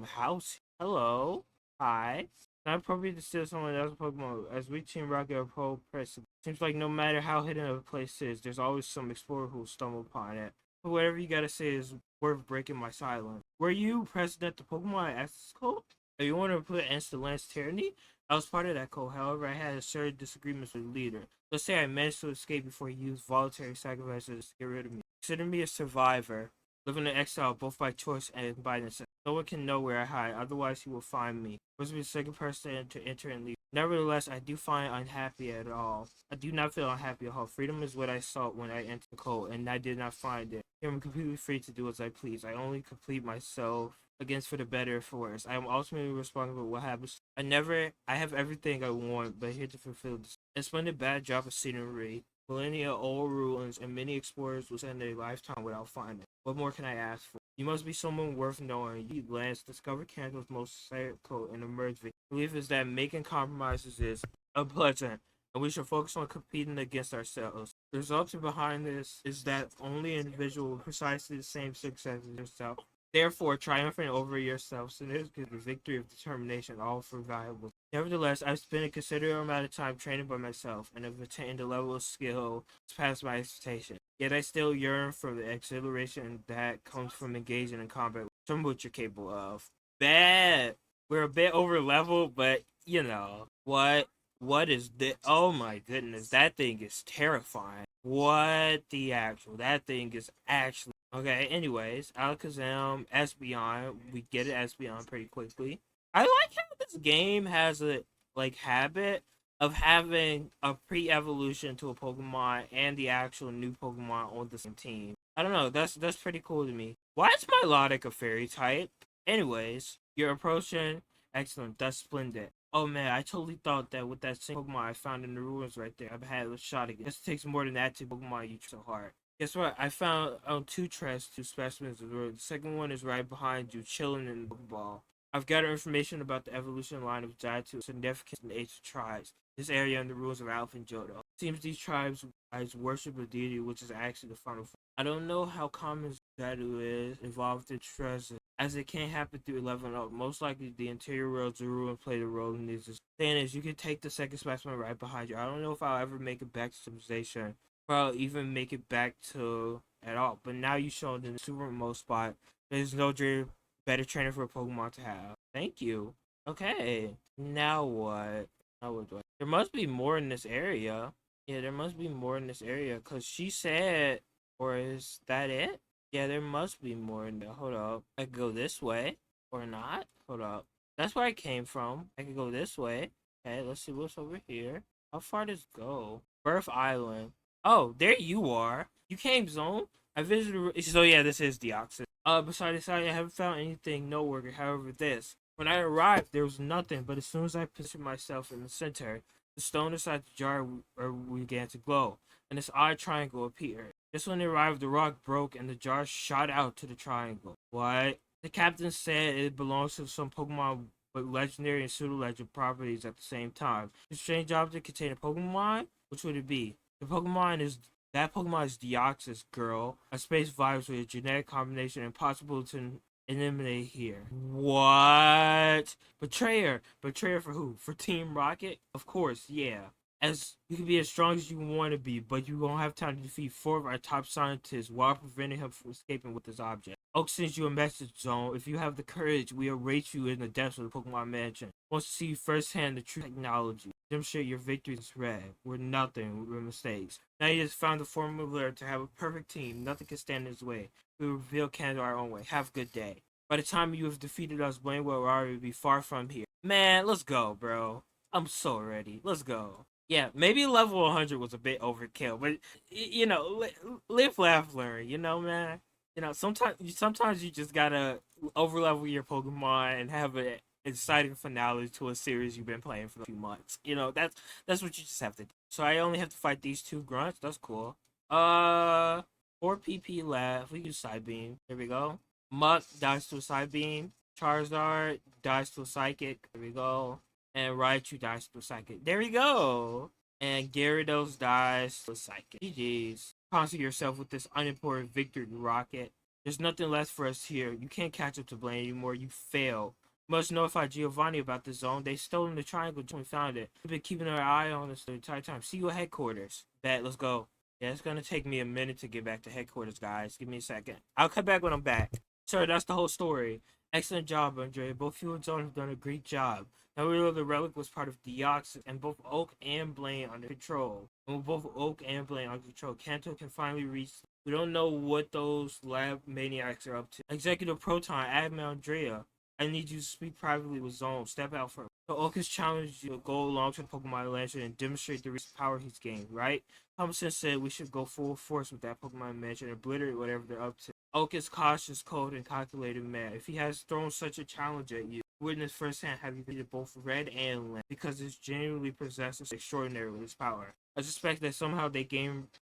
Speaker 1: house? Hello? Hi. Not appropriate to steal someone else's Pokemon. As we Team Rocket are pro-press. Seems like no matter how hidden a place is, there's always some explorer who'll stumble upon it. But whatever you gotta say is worth breaking my silence. Were you present at the Pokemon Access Code? If you want to put ends to Lance Tyranny, I was part of that code. However, I had absurd disagreements with the leader. Let's say I managed to escape before he used voluntary sacrifices to get rid of me. Consider me a survivor, living in exile both by choice and by necessity. No one can know where I hide, otherwise he will find me. I must be the second person to enter and leave. Nevertheless, I do find unhappy at all. I do not feel unhappy at all. Freedom is what I sought when I entered the code, and I did not find it. Here I'm completely free to do as I please. I only complete myself against for the better or for worse. I am ultimately responsible for what happens. I have everything I want, but here to fulfill this. A splendid backdrop of scenery, millennia old ruins, and many explorers will spend their lifetime without finding. What more can I ask for? You must be someone worth knowing. You, Lance, discover Kanto's most sacred code and emerge victorious. Belief is that making compromises is unpleasant, and we should focus on competing against ourselves. The result behind this is that only an individual with precisely the same success as yourself, therefore triumphing over yourself, so there's the victory of determination, all for valuable. Nevertheless, I've spent a considerable amount of time training by myself and have attained a level of skill past my expectation. Yet I still yearn for the exhilaration that comes from engaging in combat, some of which you're capable of. Bad. We're a bit over level, but you know what? What is this? Oh my goodness, that thing is terrifying. What the actual? That thing is actually okay. Anyways, Alakazam, Espeon, we get it Espeon pretty quickly. I like how this game has a habit of having a pre-evolution to a Pokemon and the actual new Pokemon on the same team. I don't know. That's pretty cool to me. Why is Milotic a fairy type? Anyways, you're approaching. Excellent. That's splendid. Oh man, I totally thought that with that same Pokemon I found in the ruins right there, I've had a shot again. This takes more than that to Pokemon you so hard. Guess what? I found two specimens of the road. The second one is right behind you, chilling in the Pokeball. I've gathered information about the evolution line of Jaitu, significance in the age of tribes. This area and the rules of Alpha and Johto. Seems these tribes worship a deity, which is actually the final form. I don't know how common Jaitu is involved in treasure, as it can't happen through 11 up. Most likely, the interior worlds of ruin played a role in this. Thing is, you can take the second specimen right behind you. I don't know if I'll ever make it back to civilization, or I'll even make it back to at all. But now you showed in the super remote spot. There's no better trainer for a Pokemon to have. Thank you. Okay. Now what? Now what do I? There must be more in this area. Yeah, there must be more in this area. Because she said, or is that it? Yeah, there must be more in there. Hold up. I could go this way. Or not. Hold up. That's where I came from. I could go this way. Okay, let's see what's over here. How far does it go? Birth Island. Oh, there you are. You came, Zone. I visited. So yeah, this is Deoxys. Besides I haven't found anything noteworthy. However, when I arrived, there was nothing. But as soon as I positioned myself in the center, the stone inside the jar began to glow, and this odd triangle appeared. Just when it arrived, the rock broke, and the jar shot out to the triangle. What? The captain said it belongs to some Pokemon with legendary and pseudo-legend properties at the same time. The strange object contained a Pokemon? Which would it be? That Pokemon is Deoxys, girl. A space vibes with a genetic combination impossible to eliminate here. What? Betrayer. Betrayer for who? For Team Rocket? Of course, yeah. As you can be as strong as you want to be, but you won't have time to defeat 4 of our top scientists while preventing him from escaping with this object. Oak sends you a message, Zone. If you have the courage, we await you in the depths of the Pokemon Mansion. Wants to see firsthand the true technology. Demonstrate your victories red. We're nothing. We're mistakes. Now you just found the formula to have a perfect team. Nothing can stand in his way. We will reveal Canada our own way. Have a good day. By the time you have defeated us, Blaine will already be far from here. Man, let's go, bro. I'm so ready. Let's go. Yeah, maybe level 100 was a bit overkill, but live, laugh, learn. Man. Sometimes you just gotta overlevel your Pokemon and have an exciting finale to a series you've been playing for a few months. That's what you just have to do. So I only have to fight these 2 grunts. That's cool. 4 PP left. We can Side Beam. There we go. Muck dies to a Side Beam. Charizard dies to a Psychic. There we go. And Raichu dies to a Psychic. There we go. And Gyarados dies to a Psychic. GG's. Console yourself with this unimportant victory, Rocket. There's nothing left for us here. You can't catch up to Blaine anymore. You failed. You must notify Giovanni about the zone. They stolen the triangle when we found it. We've been keeping our eye on this the entire time. See you at headquarters. Bet, let's go. Yeah, it's gonna take me a minute to get back to headquarters, guys. Give me a second. I'll come back when I'm back. Sir, that's the whole story. Excellent job, Andre. Both you and Zone have done a great job. Now we know the relic was part of Deoxys, and both Oak and Blaine under control. And with both Oak and Blaine under control, Kanto can finally reach. We don't know what those lab maniacs are up to. Executive Proton, Admin Andrea, I need you to speak privately with Zone. Step out first. So Oak has challenged you to go along to the Pokemon Mansion and demonstrate the recent power he's gained, right? Thompson said we should go full force with that Pokemon Mansion and obliterate whatever they're up to. Oak is cautious, cold, and calculated man. If he has thrown such a challenge at you, witness firsthand have you defeated both Red and Land, because it's genuinely possesses extraordinary with his power. I suspect that somehow they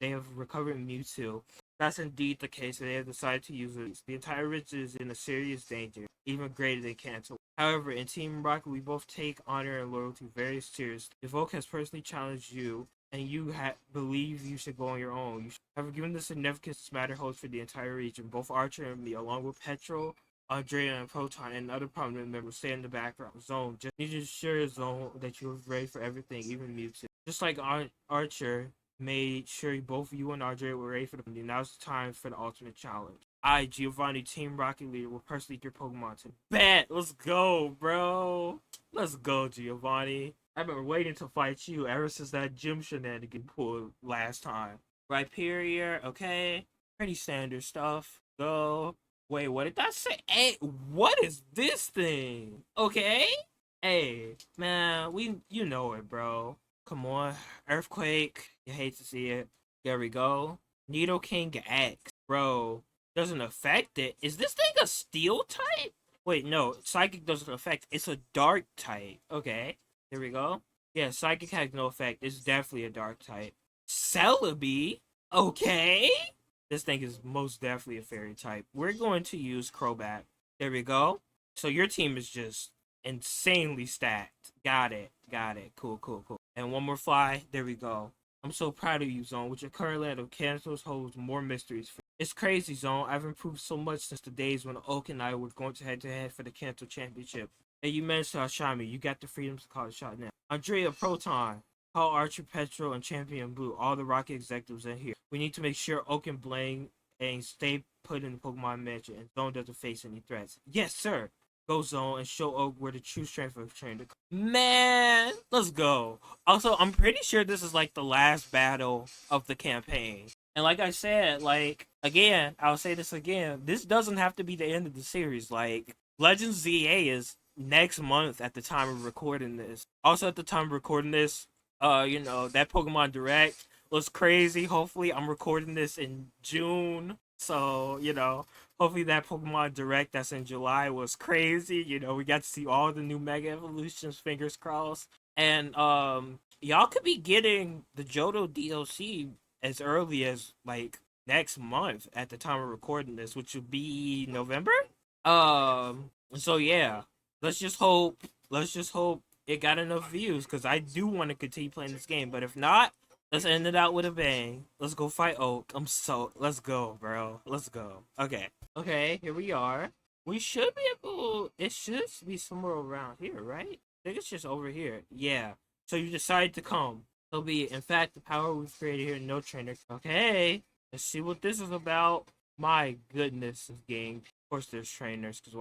Speaker 1: have recovered Mewtwo. That's indeed the case, and they have decided to use it. The entire ridge is in a serious danger, even greater than Canto. However, in Team Rocket, we both take honor and loyalty very seriously. Evoke has personally challenged you, and you believe you should go on your own. You have given the significance this matter holds for the entire region. Both Archer and me, along with Petrol, Andrea, and Proton, and other prominent members, stay in the background. Zone, just need to ensure, Zone, that you're ready for everything, even Mewtwo. Just like Archer made sure both you and Andrea were ready for the meeting. Now's the time for the ultimate challenge. I, Giovanni, Team Rocket Leader, will personally lead your Pokemon to bet. Let's go, bro. Let's go, Giovanni. I've been waiting to fight you ever since that gym shenanigan pulled last time. Rhyperior, okay. Pretty standard stuff. Go. Wait, what did that say? Hey, what is this thing? Okay. Hey, man, you know it, bro. Come on. Earthquake. You hate to see it. There we go. Needle King X. Bro, doesn't affect it. Is this thing a steel type? Wait, no. Psychic doesn't affect. It's a dark type. Okay. Here we go. Yeah, Psychic has no effect. It's definitely a dark type. Celebi? Okay. This thing is most definitely a fairy type. We're going to use Crobat. There we go. So your team is just insanely stacked. Got it. Got it. Cool, cool, cool. And one more fly. There we go. I'm so proud of you, Zone. With your current land of Kantos holds more mysteries. It's crazy, Zone. I've improved so much since the days when Oak and I were going to head for the Kanto Championship. And you managed to outshine me. You got the freedom to call the shot now. Andrea, Proton, call Archer, Petrol, and Champion Blue. All the Rocket executives in here. We need to make sure Oak and Blaine and stay put in the Pokemon Mansion and Zone doesn't face any threats. Yes, sir. Go Zone and show Oak where the true strength of the trainer. Man, let's go. Also, I'm pretty sure this is like the last battle of the campaign. And like I said, like, again, I'll say this again. This doesn't have to be the end of the series. Like, Legends ZA is next month at the time of recording this. Also, at the time of recording this, that Pokemon Direct was crazy. Hopefully, I'm recording this in June. So, hopefully that Pokemon Direct that's in July was crazy. We got to see all the new Mega Evolutions, fingers crossed. And y'all could be getting the Johto DLC as early as like next month at the time of recording this, which would be November. So yeah. Let's just hope it got enough views, because I do want to continue playing this game. But if not, let's end it out with a bang. Let's go fight Oak. Let's go, bro. Let's go. Okay, here we are. We should be able, it should be somewhere around here, right? I think it's just over here. Yeah. So you decided to come. So be it. In fact, the power we've created here, no trainer. Okay. Let's see what this is about. My goodness, this game. Of course there's trainers, because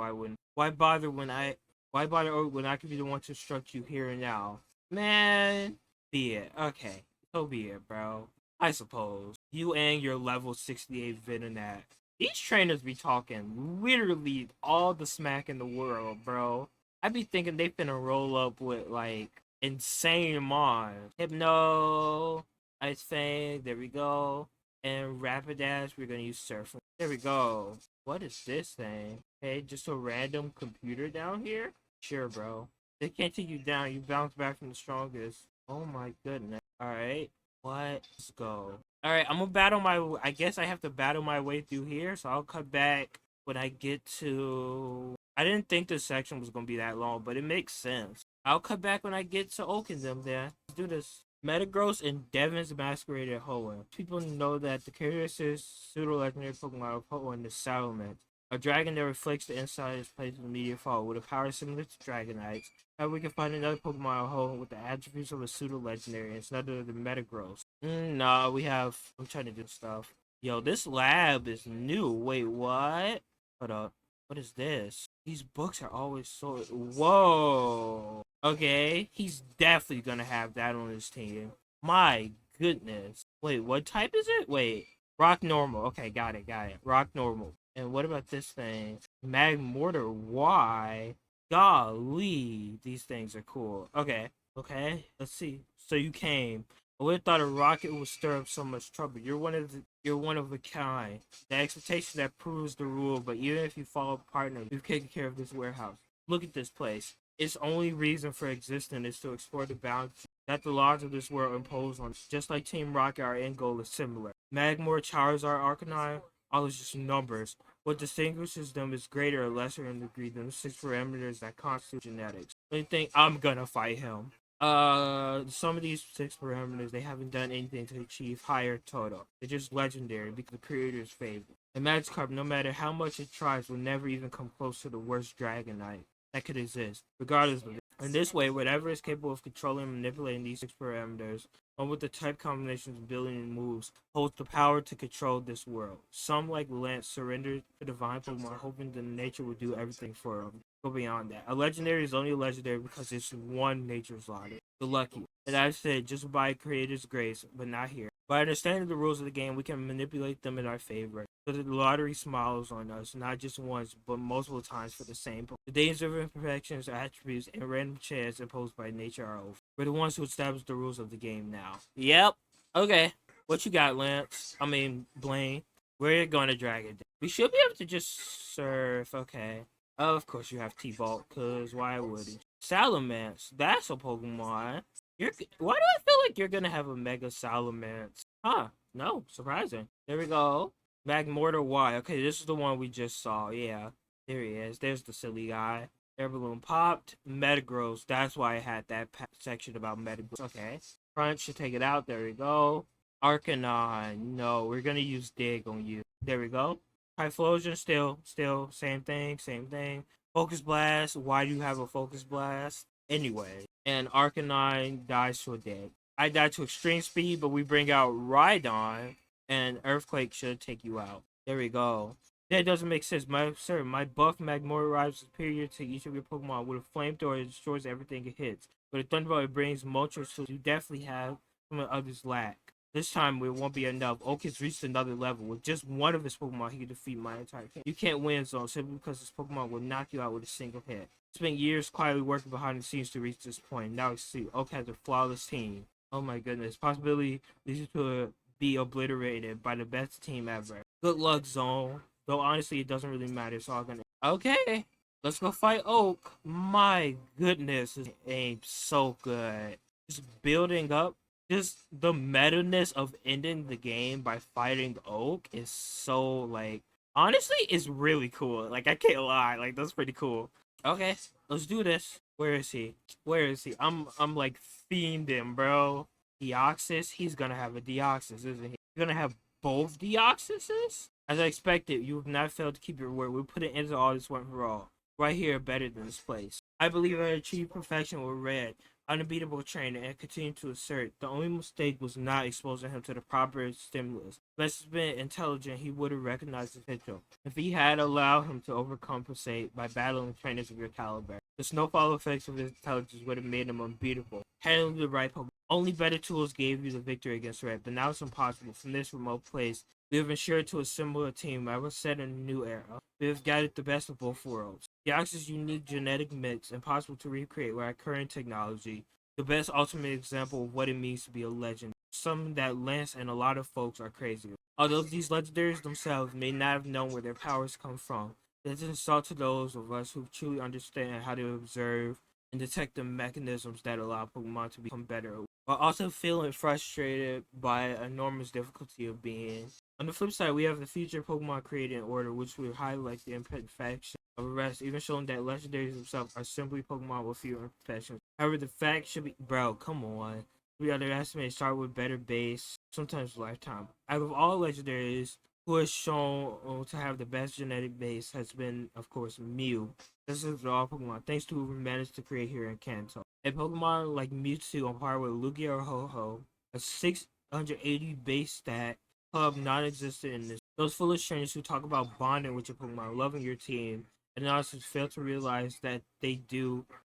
Speaker 1: why bother when I could be the one to instruct you here and now? Man, be it. Okay. So be it, bro. I suppose. You and your level 68 Venonat. These trainers be talking literally all the smack in the world, bro. I be thinking they finna roll up with, like, insane mon. Hypno, Ice Fang, there we go. And Rapidash, we're gonna use Surf. There we go. What is this thing? Okay, just a random computer down here? Sure, bro. They can't take you down. You bounce back from the strongest. Oh my goodness. Alright. What? Let's go. Alright, I'm gonna I guess I have to battle my way through here, so I'll cut back when I get to... I didn't think this section was gonna be that long, but it makes sense. I'll cut back when I get to Oaken them there. Let's do this. Metagross and Devin's Masquerader Hoenn. People know that the curious pseudo-legendary Pokemon of Hoenn is Salamence, a dragon that reflects the inside of its place in the meteor fall with a power similar to Dragonites. However, we can find another Pokemon of Hoenn with the attributes of a pseudo-legendary, and it's none other than Metagross. Nah, I'm trying to do stuff. Yo, this lab is new. Wait, what? Hold up. What is this? These books are always so... Whoa! Okay, he's definitely gonna have that on his team. My goodness. Wait, what type is it? Wait, Rock Normal. Okay, got it. Rock Normal. And what about this thing? Magmortar Y? Golly, these things are cool. Okay, let's see. So you came. I would have thought a rocket would stir up so much trouble. You're one of a kind. The expectation that proves the rule, but even if you follow partner, we've taken care of this warehouse. Look at this place. Its only reason for existing is to explore the boundaries that the laws of this world impose on us. Just like Team Rocket, our end goal is similar. Magmore, Charizard, Arcanine, all is just numbers. What distinguishes them is greater or lesser in degree than the 6 parameters that constitute genetics. They think I'm gonna fight him. Some of these 6 parameters they haven't done anything to achieve higher total. They're just legendary because the creator's favorite. And Magikarp, no matter how much it tries, will never even come close to the worst Dragonite that could exist, regardless of it. In this way, whatever is capable of controlling and manipulating these 6 parameters, along with the type combinations, ability, and moves, holds the power to control this world. Some, like Lance, surrender to divine Pokemon, hoping that nature will do everything for them. Go beyond that. A legendary is only a legendary because it's one nature's law. The lucky. And I said, just by creator's grace, but not here. By understanding the rules of the game, we can manipulate them in our favor. So that the lottery smiles on us, not just once, but multiple times for the same. The danger of imperfections, attributes, and random chance imposed by nature are over. We're the ones who establish the rules of the game now. Yep. Okay. What you got, Lance? I mean, Blaine. We're gonna drag it down. We should be able to just surf. Okay. Of course you have T-Bolt, cause why would he? Salamence. That's a Pokemon. Why do I feel like you're gonna have a Mega Salamence? Huh. No. Surprising. There we go. Magmortar Y. Okay, this is the one we just saw. Yeah, there he is. There's the silly guy. Air balloon popped. Metagross. That's why I had that section about Metagross. Okay. Crunch should take it out. There we go. Arcanine. No, we're gonna use Dig on you. There we go. Typhlosion. Still, same thing, same thing. Focus Blast. Why do you have a Focus Blast? Anyway, and Arcanine dies to a Dig. I died to extreme speed, but we bring out Rhydon and Earthquake should take you out. There we go. That doesn't make sense. My buff Magmortar arrives superior to each of your Pokemon. With a flamethrower, it destroys everything it hits. With a Thunderbolt, it brings Moltres, so you definitely have some of others lack. This time, it won't be enough. Oak has reached another level. With just one of his Pokemon, he can defeat my entire team. You can't win Zone simply because his Pokemon will knock you out with a single hit. Spent years quietly working behind the scenes to reach this point. Now see, Oak has a flawless team. Oh my goodness. Possibility leads you to be obliterated by the best team ever. Good luck, Zone. Though honestly, it doesn't really matter. It's all gonna. Okay, let's go fight Oak. My goodness, this aim so good. Just building up. Just the meta-ness of ending the game by fighting Oak is so like. Honestly, it's really cool. Like I can't lie. Like that's pretty cool. Okay, let's do this. Where is he? Where is he? I'm like fiending, bro. Deoxys, he's gonna have a Deoxys, isn't he? You're gonna have both Deoxyses? As I expected, you have not failed to keep your word. We put it into all this one for all. Right here, better than this place. I believe I achieved perfection with Red, unbeatable trainer, and continue to assert the only mistake was not exposing him to the proper stimulus. If he had been intelligent, he would have recognized the potential. If he had allowed him to overcompensate by battling trainers of your caliber, the snowfall effects of his intelligence would have made him unbeatable. Handling the right Pokemon. Only better tools gave you the victory against Red, but now it's impossible. From this remote place, we have ensured to assemble a team. I will set in a new era. We have gathered the best of both worlds. Deoxys' unique genetic mix, impossible to recreate with our current technology. The best ultimate example of what it means to be a legend. Something that Lance and a lot of folks are crazy with. Although these legendaries themselves may not have known where their powers come from, it's an insult to those of us who truly understand how to observe and detect the mechanisms that allow Pokemon to become better, while also feeling frustrated by enormous difficulty of being. On the flip side, we have the future Pokemon created in order, which will highlight the imperfection of the rest, even showing that legendaries themselves are simply Pokemon with fewer imperfections. However, the fact should be, bro, come on. We underestimate start with better base, sometimes lifetime. Out of all legendaries, who has shown to have the best genetic base has been, of course, Mew. This is all Pokemon, thanks to who we managed to create here in Kanto. A Pokemon like Mewtwo on par with Lugia or Ho-Ho, a 680 base stat, club non-existent in this. Those foolish trainers who talk about bonding with your Pokemon, loving your team, and also fail to realize that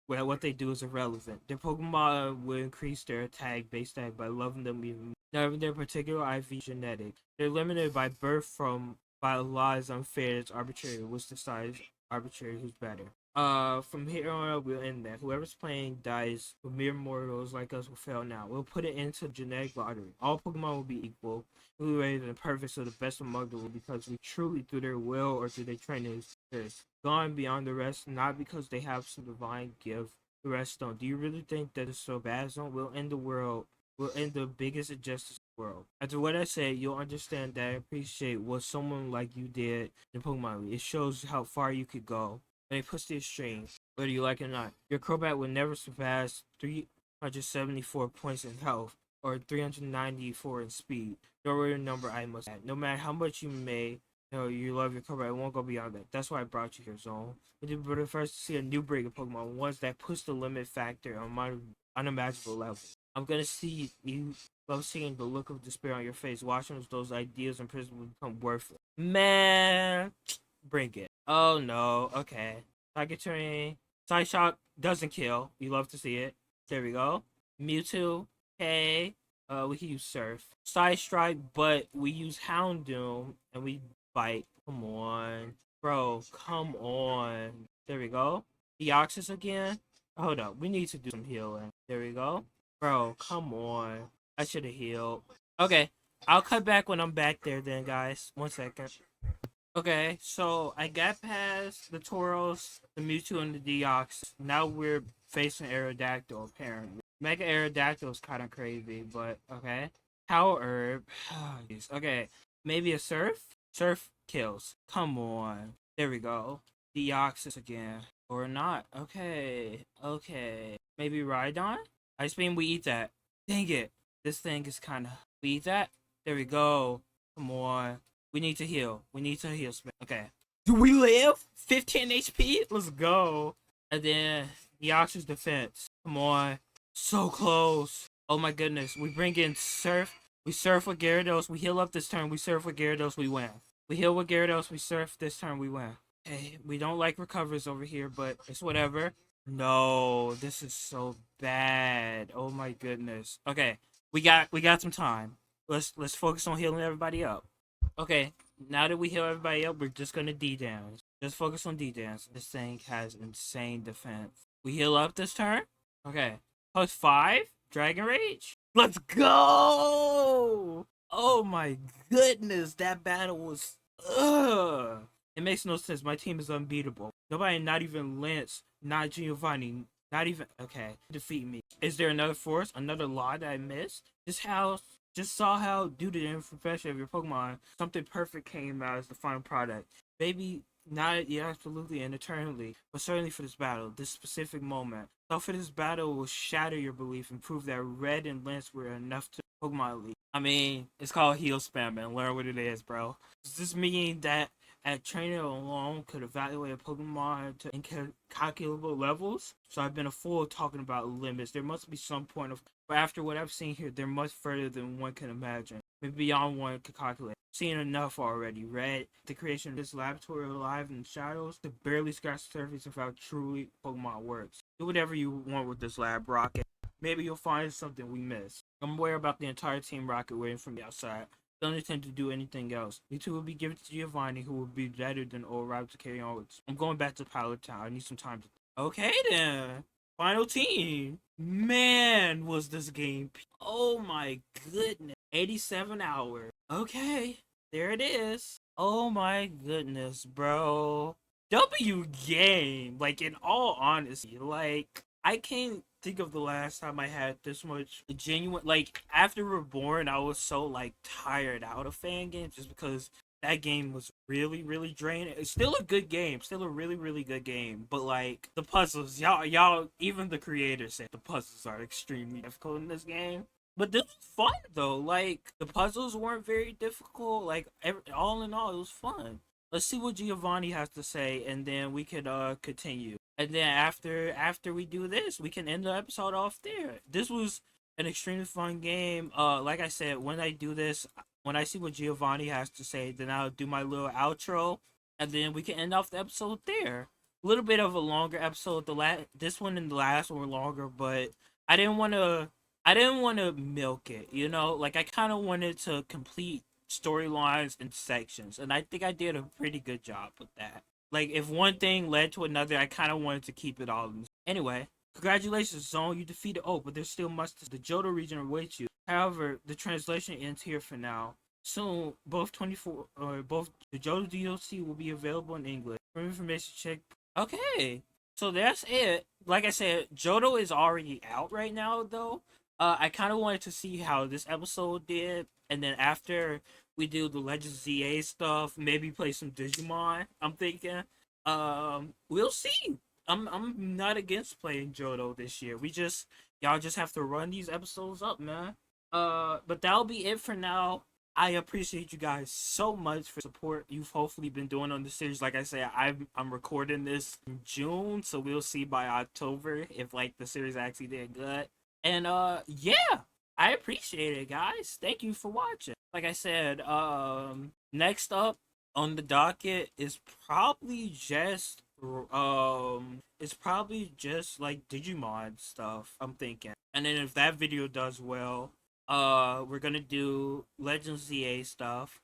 Speaker 1: what they do is irrelevant. Their Pokemon will increase their attack base stat by loving them even more. Not even their particular IV genetic. They're limited by birth by law is unfair, it's arbitrary, which decides arbitrary who's better. From here on out, we'll end that. Whoever's playing dies with mere mortals like us will fail now. We'll put it into genetic lottery. All Pokemon will be equal, who raised and perfect, so the best among them will because we truly, through their will or through their training, is gone beyond the rest, not because they have some divine gift The rest don't. Do you really think that it's so bad, Zone? We'll end the world. We'll end the biggest injustice in the world. After what I said, you'll understand that I appreciate what someone like you did in Pokemon League. It shows how far you could go. And it puts the extreme, whether you like it or not. Your Crobat will never surpass 374 points in health or 394 in speed. No real number I must add. No matter how much you may you love your Crobat, it won't go beyond that. That's why I brought you here, Zone. But the first to see a new breed of Pokemon, ones that push the limit factor on my unimaginable level. I'm gonna see you love seeing the look of despair on your face, watching as those ideas and principles become worthless. Man, bring it. Oh no, okay. Psychic Terrain. Side Shock doesn't kill. You love to see it. There we go. Mewtwo. Okay. We can use Surf. Side Strike, but we use Houndoom and we bite. Come on. Bro, come on. There we go. Deoxys again. Hold up. We need to do some healing. There we go. Bro, come on. I should have healed. Okay. I'll cut back when I'm back there then, guys. 1 second. Okay, so I got past the Tauros, the Mewtwo, and the Deoxys. Now we're facing Aerodactyl, apparently. Mega Aerodactyl is kind of crazy, but okay. Power Herb. Okay, maybe a Surf? Surf kills. Come on. There we go. Deoxys again. Or not. Okay. Okay. Maybe Rhydon? Ice Beam, we eat that. Dang it. This thing is kind of... We eat that? There we go. Come on. We need to heal. We need to heal. Okay. Do we live? 15 HP? Let's go. And then Deoxys defense. Come on. So close. Oh my goodness. We bring in Surf. We surf with Gyarados. We heal up this turn. We surf with Gyarados. We win. We heal with Gyarados. We surf this turn. We win. Okay. We don't like recovers over here, but it's whatever. No. This is so bad. Oh my goodness. Okay. We got some time. Let's focus on healing everybody up. Okay, now that we heal everybody up, we're just gonna D-dance. Just focus on D-dance. This thing has insane defense. We heal up this turn? Okay. +5? Dragon Rage? Let's go! Oh my goodness, that battle was... Ugh! It makes no sense. My team is unbeatable. Nobody, not even Lance, not Giovanni, not even... Okay, defeat me. Is there another force? Another law that I missed? Just saw how, due to the imperfection of your Pokemon, something perfect came out as the final product. Maybe not absolutely and eternally, but certainly for this battle, this specific moment. So for this battle will shatter your belief and prove that Red and Lance were enough to Pokemon League. I mean, it's called heal spam, man. Learn what it is, bro. Does this mean that a trainer alone could evaluate a Pokemon to incalculable levels? So I've been a fool talking about limits. There must be some point of... But after what I've seen here, they're much further than one can imagine. Maybe beyond one could calculate. Seen enough already. Red, the creation of this laboratory alive in the shadows to barely scratch the surface of how truly Pokemon works. Do whatever you want with this lab, Rocket. Maybe you'll find something we missed. I'm aware about the entire Team Rocket waiting for me outside. Don't intend to do anything else. You two will be given to Giovanni, who will be better than old Rob to carry on with. I'm going back to Pilot Town. I need some time to... Okay then. Final team. Man, was this game... Oh my goodness. 87 hours. Okay. There it is. Oh my goodness, bro. W game. Like, in all honesty, like, I can't think of the last time I had this much genuine... Like, after Reborn, I was so, like, tired out of fan games just because that game was really, really draining. It's still a good game. Still a really, really good game. But, like, the puzzles, y'all, even the creators said the puzzles are extremely difficult in this game. But this was fun, though. Like, the puzzles weren't very difficult. Like, all in all, it was fun. Let's see what Giovanni has to say, and then we could continue. And then after we do this, we can end the episode off there. This was an extremely fun game. Like I said, when I do this, when I see what Giovanni has to say, then I'll do my little outro, and then we can end off the episode there. A little bit of a longer episode. This one and the last one were longer, but I didn't want to milk it. You know, like I kind of wanted to complete storylines in sections, and I think I did a pretty good job with that. Like, if one thing led to another, I kind of wanted to keep it all. Anyway, congratulations, Zone. You defeated Oak, but there's still much to the Johto region awaits you. However, the translation ends here for now. Soon, both the Johto DLC will be available in English. For information, check. Okay, So that's it. Like I said, Johto is already out right now, though. I kind of wanted to see how this episode did, and then after we do the Legends ZA stuff, maybe play some Digimon. I'm thinking. We'll see. I'm not against playing Johto this year. Y'all just have to run these episodes up, man. But that'll be it for now. I appreciate you guys so much for support you've hopefully been doing on the series. Like I said, I'm recording this in June, so we'll see by October if like the series actually did good. And yeah, I appreciate it, guys. Thank you for watching. Like I said, next up on the docket is probably just like Digimon stuff, I'm thinking. And then if that video does well, we're gonna do Legends ZA stuff.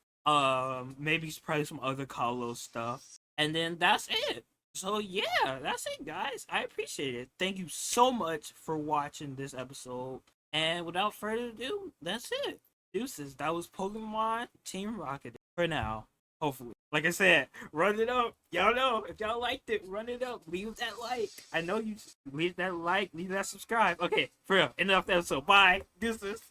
Speaker 1: Maybe probably some other Carlos stuff, and then that's it. So yeah, that's it, guys. I appreciate it. Thank you so much for watching this episode. And without further ado, that's it. Deuces. That was Pokemon Team Rocket for now. Hopefully, like I said, run it up. Y'all know if y'all liked it, run it up. Leave that like. I know you leave that like, leave that subscribe. Okay, for real. Enough episode. Bye. Deuces.